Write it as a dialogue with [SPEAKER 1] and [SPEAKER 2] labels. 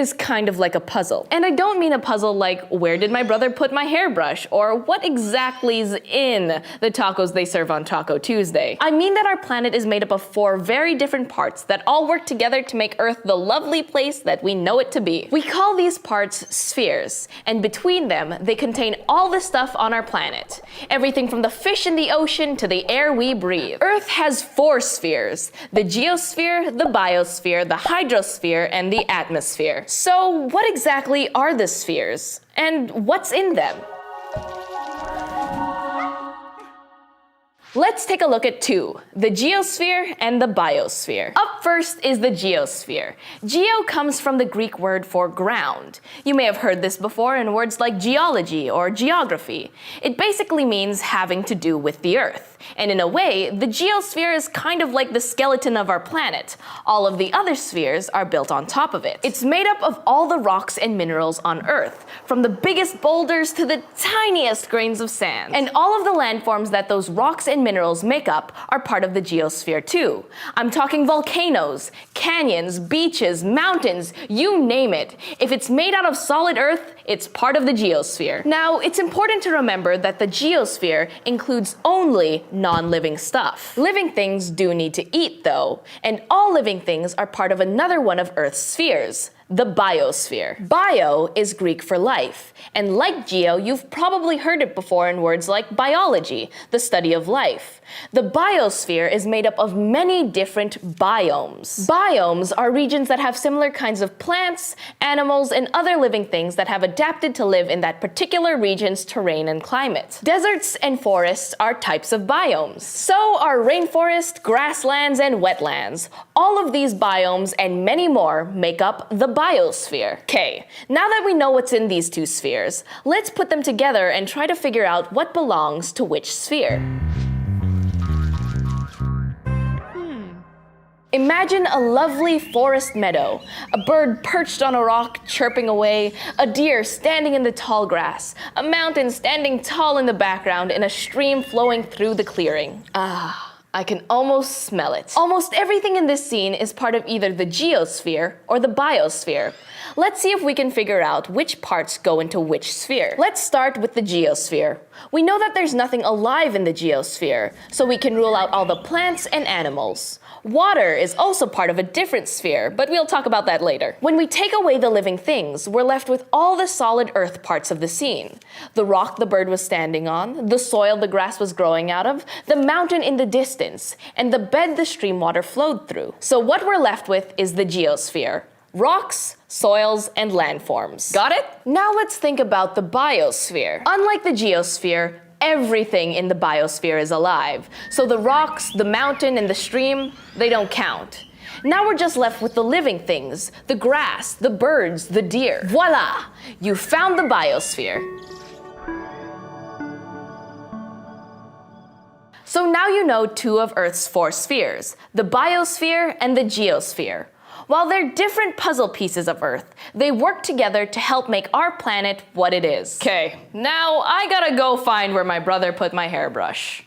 [SPEAKER 1] is kind of like a puzzle. And I don't mean a puzzle like, where did my brother put my hairbrush? Or what exactly is in the tacos they serve on Taco Tuesday. I mean that our planet is made up of 4 very different parts that all work together to make Earth the lovely place that we know it to be. We call these parts spheres, and between them, they contain all the stuff on our planet. Everything from the fish in the ocean to the air we breathe. Earth has 4 spheres: the geosphere, the biosphere, the hydrosphere, and the atmosphere. So what exactly are the spheres? And what's in them? Let's take a look at 2, the geosphere and the biosphere. Up first is the geosphere. Geo comes from the Greek word for ground. You may have heard this before in words like geology or geography. It basically means having to do with the Earth. And in a way, the geosphere is kind of like the skeleton of our planet. All of the other spheres are built on top of it. It's made up of all the rocks and minerals on Earth, from the biggest boulders to the tiniest grains of sand. And all of the landforms that those rocks and minerals make up are part of the geosphere too. I'm talking volcanoes, canyons, beaches, mountains, you name it. If it's made out of solid Earth, it's part of the geosphere. Now, it's important to remember that the geosphere includes only non-living stuff. Living things do need to eat though, and all living things are part of another one of Earth's spheres, the biosphere. Bio is Greek for life, and like geo, you've probably heard it before in words like biology, the study of life. The biosphere is made up of many different biomes. Biomes are regions that have similar kinds of plants, animals, and other living things that have adapted to live in that particular region's terrain and climate. Deserts and forests are types of biomes. So are rainforest, grasslands, and wetlands. All of these biomes and many more make up the biosphere. Okay, now that we know what's in these 2 spheres, let's put them together and try to figure out what belongs to which sphere. Imagine a lovely forest meadow, a bird perched on a rock chirping away, a deer standing in the tall grass, a mountain standing tall in the background, and a stream flowing through the clearing. I can almost smell it. Almost everything in this scene is part of either the geosphere or the biosphere. Let's see if we can figure out which parts go into which sphere. Let's start with the geosphere. We know that there's nothing alive in the geosphere, so we can rule out all the plants and animals. Water is also part of a different sphere, but we'll talk about that later. When we take away the living things, we're left with all the solid earth parts of the scene. The rock the bird was standing on, the soil the grass was growing out of, the mountain in the distance, and the bed the stream water flowed through. So what we're left with is the geosphere. Rocks, soils, and landforms. Got it? Now let's think about the biosphere. Unlike the geosphere, everything in the biosphere is alive. So the rocks, the mountain, and the stream, they don't count. Now we're just left with the living things, the grass, the birds, the deer. Voila! You found the biosphere. So now you know 2 of Earth's 4 spheres, the biosphere and the geosphere. While they're different puzzle pieces of Earth, they work together to help make our planet what it is. Okay, now I gotta go find where my brother put my hairbrush.